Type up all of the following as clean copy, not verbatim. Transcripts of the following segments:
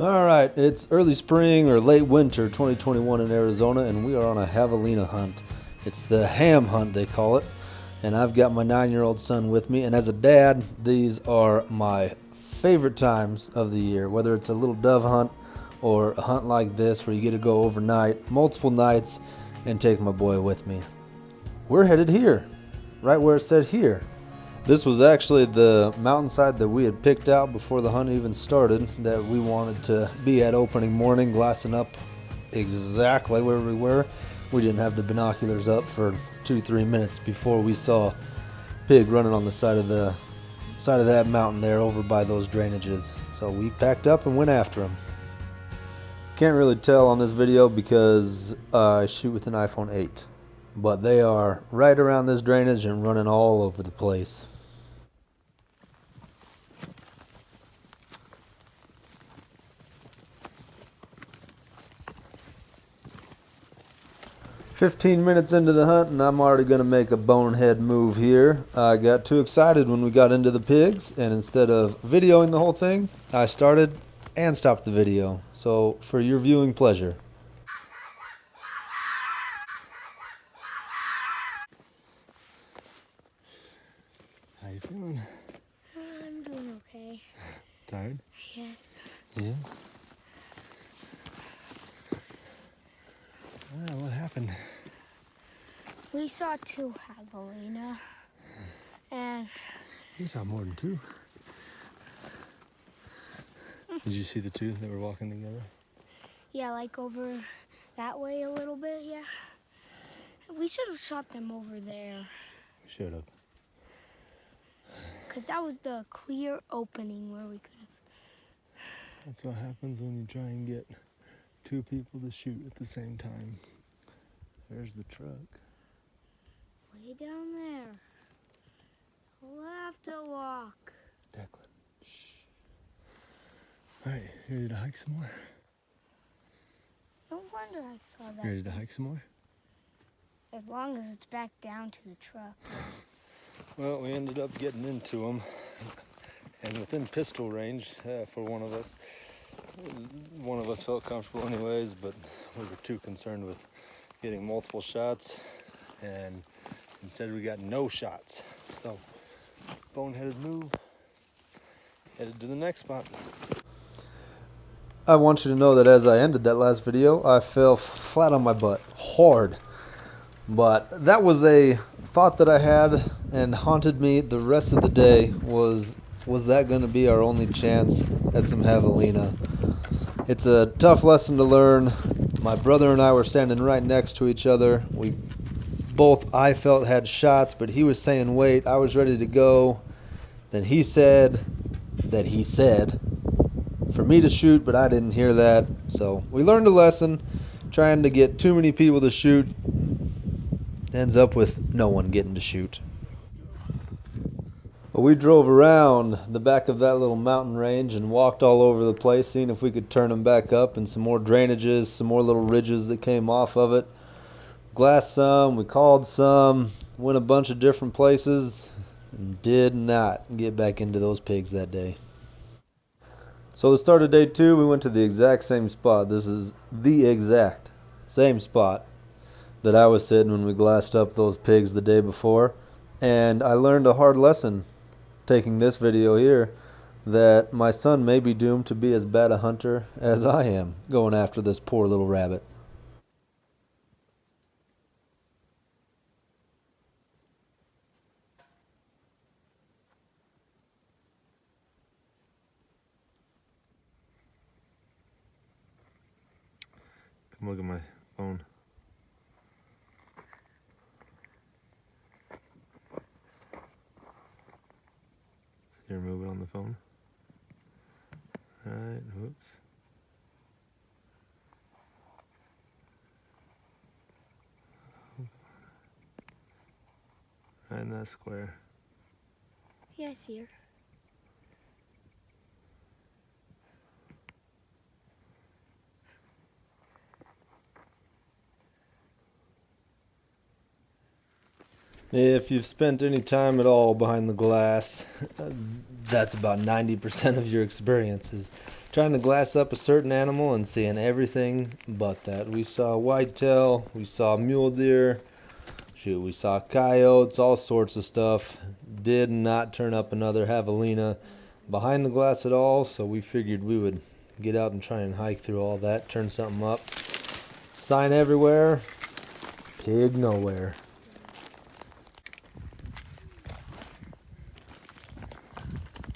All right, it's early spring or late winter 2021 in Arizona, and we are on a javelina hunt. It's the ham hunt, they call it, and I've got my 9-year-old son with me. And as a dad, these are my favorite times of the year, whether it's a little dove hunt or a hunt like this where you get to go overnight, multiple nights, and take my boy with me. We're headed here, right where it said here. This was actually the mountainside that we had picked out before the hunt even started, that we wanted to be at opening morning, glassing up exactly where we were. We didn't have the binoculars up for 2-3 minutes before we saw a pig running on the side of that mountain there over by those drainages. So we packed up and went after him. Can't really tell on this video because I shoot with an iPhone 8. But they are right around this drainage and running all over the place. "15 minutes into the hunt and I'm already going to make a bonehead move here. I got too excited when we got into the pigs, and instead of videoing the whole thing, I started and stopped the video. So for your viewing pleasure. How you feeling? I'm doing okay. Tired? Yes. Yes. What happened? We saw 2 Havalina, and You saw more than 2. Did you see the 2 that were walking together? yeah, like over that way a little bit, yeah. We should have shot them over there, We should have. because that was the clear opening where we could have. That's what happens when you try and get 2 people to shoot at the same time. There's the truck. Way down there. We'll have to walk. Declan. Shh. All right, you ready to hike some more? No wonder I saw You that. ready to hike some more? As long as it's back down to the truck. Yes. Well, we ended up getting into them, and within pistol range for one of us. One of us felt comfortable anyways, but we were too concerned with getting multiple shots, and instead we got no shots. So, boneheaded move, headed to the next spot. I want you to know that as I ended that last video, I fell flat on my butt, hard. But that was a thought that I had and haunted me the rest of the day. Was that going to be our only chance at some javelina? It's a tough lesson to learn. My brother and I were standing right next to each other. We both, I felt, had shots, but he was saying wait. I was ready to go. Then he said that he said for me to shoot, but I didn't hear that. So we learned a lesson. Trying to get too many people to shoot ends up with no one getting to shoot. But we drove around the back of that little mountain range and walked all over the place, seeing if we could turn them back up, and some more drainages, some more little ridges that came off of it. Glassed some, we called some, went a bunch of different places, and did not get back into those pigs that day. So the start of day 2, we went to the exact same spot. This is the exact same spot that I was sitting when we glassed up those pigs the day before. And I learned a hard lesson taking this video here, that my son may be doomed to be as bad a hunter as I am going after this poor little rabbit. Come look at my phone. See her move it on the phone. Alright, whoops. Right in that square. Yes, here. If you've spent any time at all behind the glass, that's about 90% of your experience is trying to glass up a certain animal and seeing everything but that. We saw whitetail, we saw mule deer, shoot, we saw coyotes, all sorts of stuff. Did not turn up another javelina behind the glass at all, so we figured we would get out and try and hike through all that, turn something up. Sign everywhere, pig nowhere.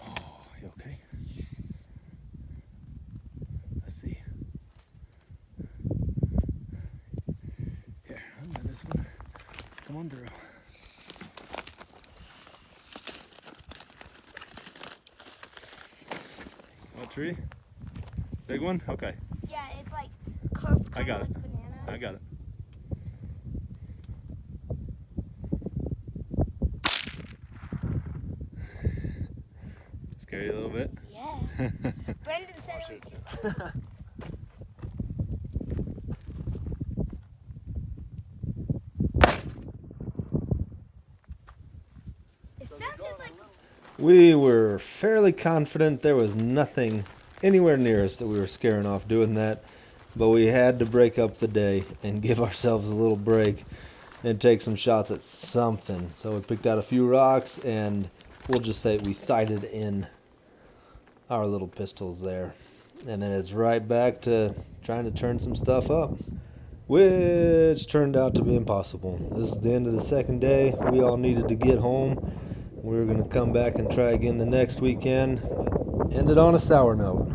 Oh, you okay? Yes. Let's see. Here, I'll do this one. Come on through. What tree? Big one? Okay. Yeah, it's like curved. I got it. Like banana. I got it. Scary a little bit? Yeah. Brendan said it was. It sounded like. We were fairly confident there was nothing anywhere near us that we were scaring off doing that, but we had to break up the day and give ourselves a little break and take some shots at something. So we picked out a few rocks, and we'll just say we sighted in our little pistols there. And then it's right back to trying to turn some stuff up, which turned out to be impossible. This is the end of the second day. We all needed to get home. We were going to come back and try again the next weekend, but ended on a sour note.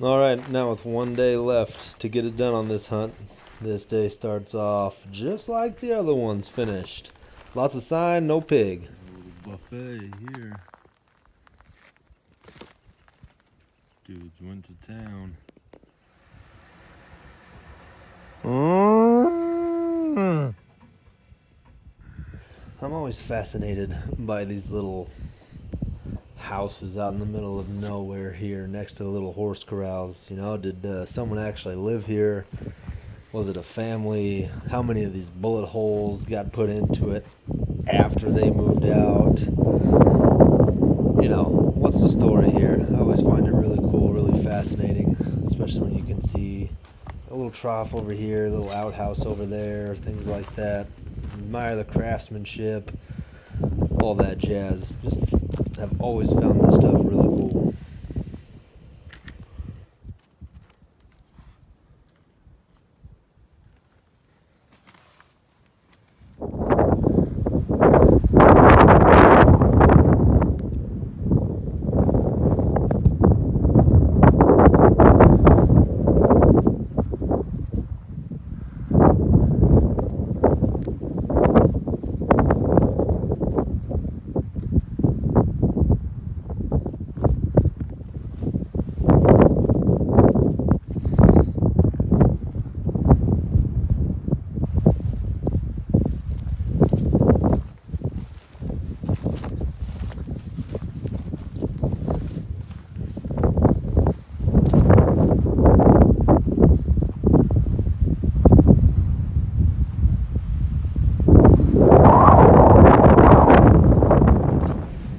Alright, now with one day left to get it done on this hunt, this day starts off just like the other ones finished. Lots of sign, no pig. A little buffet here. Dudes went to town. I'm always fascinated by these little houses out in the middle of nowhere here next to the little horse corrals. You know, did someone actually live here? Was it a family? How many of these bullet holes got put into it after they moved out? You know, what's the story here? I always find it really cool, really fascinating, especially when you can see a little trough over here, a little outhouse over there, things like that. Admire the craftsmanship, all that jazz. Just have always found this stuff really cool.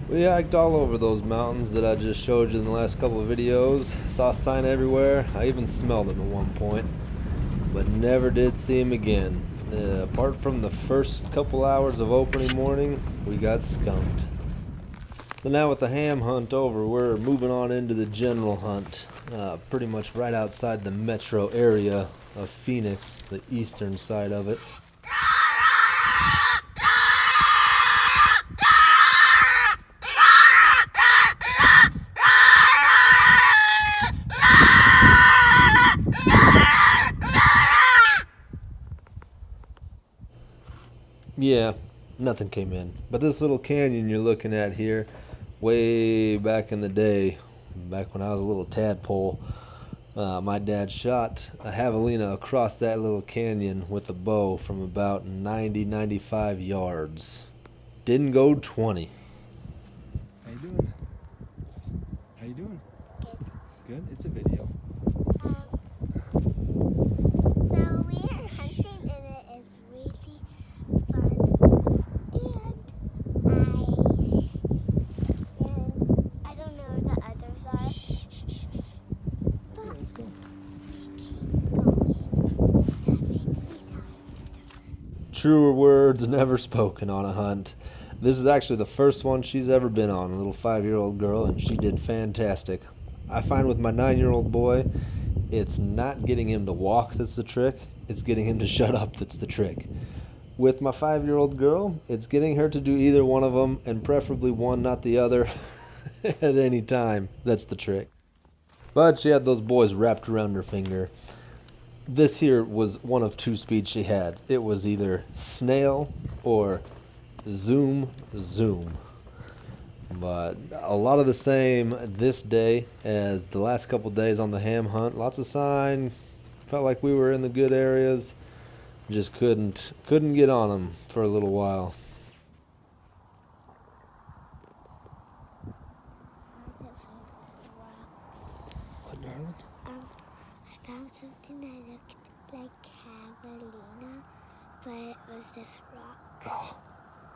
We hiked all over those mountains that I just showed you in the last couple of videos. Saw a sign everywhere. I even smelled them at one point, but never did see him again. Apart from the first couple hours of opening morning, we got skunked. So now with the ham hunt over, we're moving on into the general hunt. Pretty much right outside the metro area of Phoenix, the eastern side of it. Yeah, nothing came in. But this little canyon you're looking at here, way back in the day, back when I was a little tadpole, my dad shot a javelina across that little canyon with a bow from about 95 yards. Didn't go 20. How you doing? How you doing? Good. Good? It's a video. So we are hunting and it is really fun. And I don't know who the others are. But Okay, let's go. keep going. That makes me tired. Truer words never spoken on a hunt. This is actually the first one she's ever been on, a little 5-year-old girl, and she did fantastic. I find with my 9-year-old boy, it's not getting him to walk that's the trick, it's getting him to shut up that's the trick. With my 5-year-old girl, it's getting her to do either one of them, and preferably one, not the other, at any time. That's the trick. But she had those boys wrapped around her finger. This here was one of two speeds she had. It was either snail or zoom, zoom. But a lot of the same this day as the last couple days on the ham hunt. Lots of sign. Felt like we were in the good areas. Just couldn't get on them for a little while. What, darling? I found something that looked like Havalina, but it was this rock. Oh,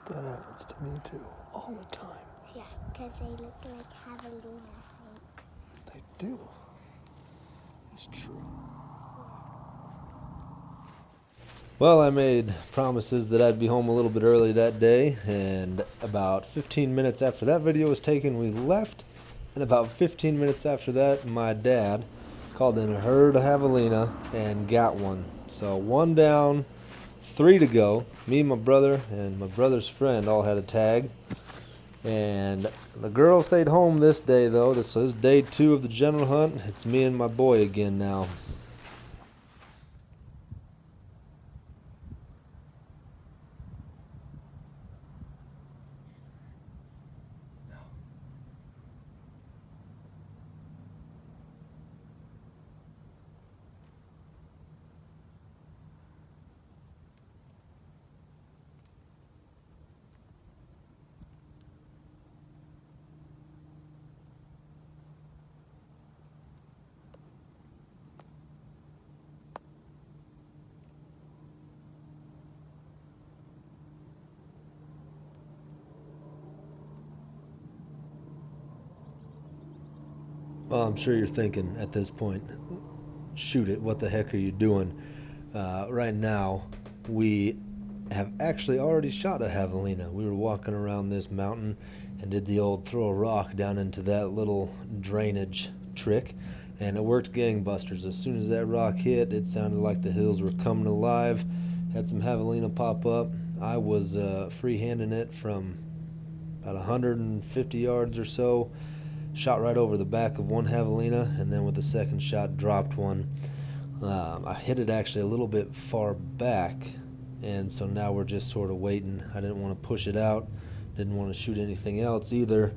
that happens to me too, all the time. Yeah, because they look like Javelina snake. They do. It's true. Well, I made promises that I'd be home a little bit early that day, and about 15 minutes after that video was taken, we left. And about 15 minutes after that, my dad called in a herd of javelina and got one. So 1 down, 3 to go. Me, my brother, and my brother's friend all had a tag. And the girl stayed home this day, though. This is day 2 of the general hunt. It's me and my boy again now. Well, I'm sure you're thinking at this point, shoot it, what the heck are you doing? Right now, we have actually already shot a javelina. We were walking around this mountain and did the old throw a rock down into that little drainage trick, and it worked gangbusters. As soon as that rock hit, it sounded like the hills were coming alive. Had some javelina pop up. I was free-handing it from about 150 yards or so. Shot right over the back of one javelina, and then with the second shot dropped one. I hit it actually a little bit far back, and so now we're just sort of waiting. I didn't want to push it out, didn't want to shoot anything else either,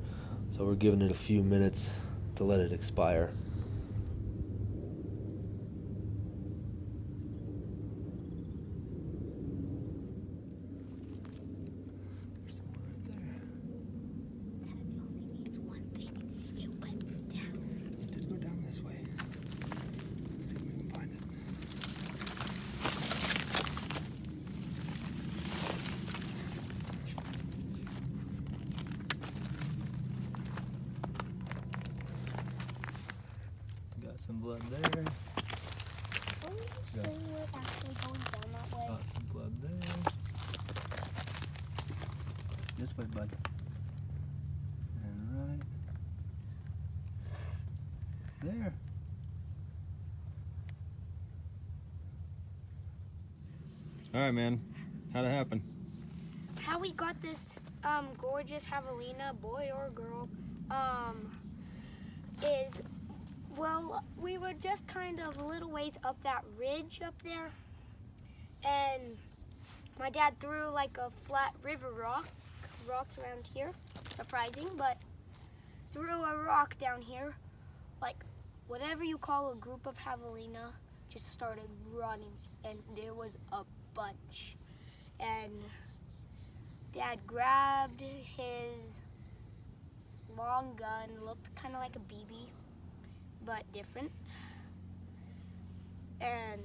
so we're giving it a few minutes to let it expire. There's someone right there. That only means one thing. It went down. It did go down this way. Let's see if we can find it. Got some blood there. Oh, Yeah. so we're actually going down that way. Got some blood there. This way, bud. And right there. All right, man. How'd it happen? How we got this gorgeous javelina, boy or girl, is, well, we were just kind of a little ways up that ridge up there, and my dad threw like a flat river rocks around here. Surprising, but threw a rock down here. Like, whatever you call a group of Javelina just started running, and there was a bunch. And Dad grabbed his long gun, looked kind of like a BB, but different. And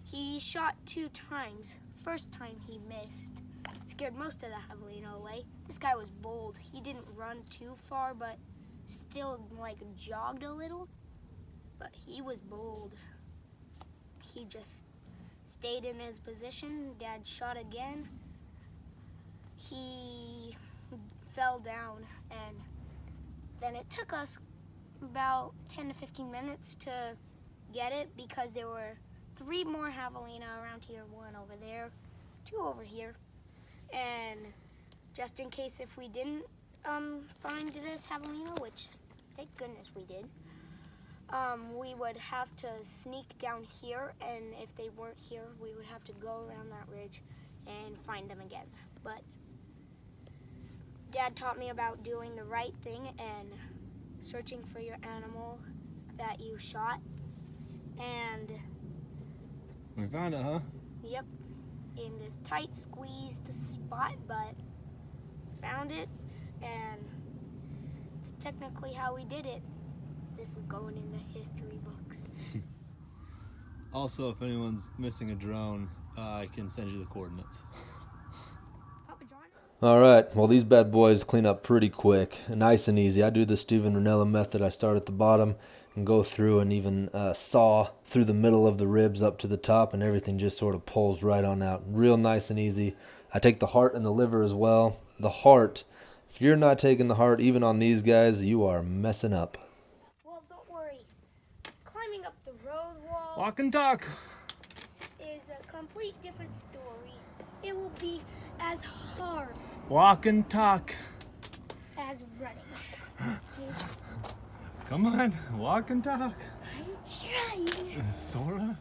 he shot 2 times. First time he missed. Scared most of the Javelina away. This guy was bold. He didn't run too far, but still like jogged a little. But he was bold. He just stayed in his position. Dad shot again. He fell down, and then it took us about 10 to 15 minutes to get it because there were 3 more Havalina around here, 1 over there, 2 over here. And just in case if we didn't find this Havalina, which thank goodness we did, we would have to sneak down here, and if they weren't here, we would have to go around that ridge and find them again. But Dad taught me about doing the right thing and searching for your animal that you shot. And We found it, huh? yep, in this tight squeezed spot, but found it, and it's technically how we did it. This is going in the history books. Also, if anyone's missing a drone, I can send you the coordinates. Papa John? All right, well, these bad boys clean up pretty quick, nice and easy. I do the Steven Ranella method. I start at the bottom and go through and even saw through the middle of the ribs up to the top, and everything just sort of pulls right on out. Real nice and easy. I take the heart and the liver as well. The heart, if you're not taking the heart, even on these guys, you are messing up. Well, don't worry. Climbing up the road wall Walk and talk. is a complete different story. It will be as hard Walk and talk. as running. Just, Come on, walk and talk. I'm trying. Sora.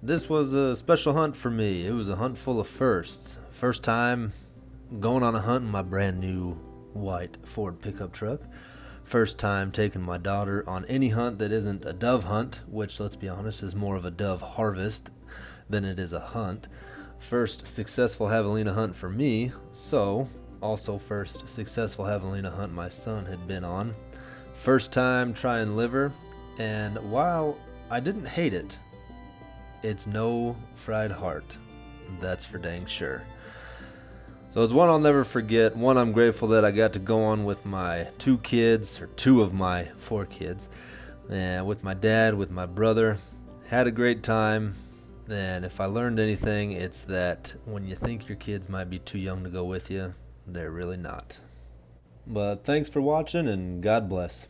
This was a special hunt for me. It was a hunt full of firsts. First time going on a hunt in my brand new white Ford pickup truck. First time taking my daughter on any hunt that isn't a dove hunt, which, let's be honest, is more of a dove harvest than it is a hunt. First successful Javelina hunt for me, so also first successful Javelina hunt my son had been on. First time trying liver, and while I didn't hate it, it's no fried heart. That's for dang sure. So it's one I'll never forget. One I'm grateful that I got to go on with my 2 kids, or 2 of my 4 kids, and with my dad, with my brother. Had a great time. And if I learned anything, it's that when you think your kids might be too young to go with you, they're really not. But thanks for watching, and God bless.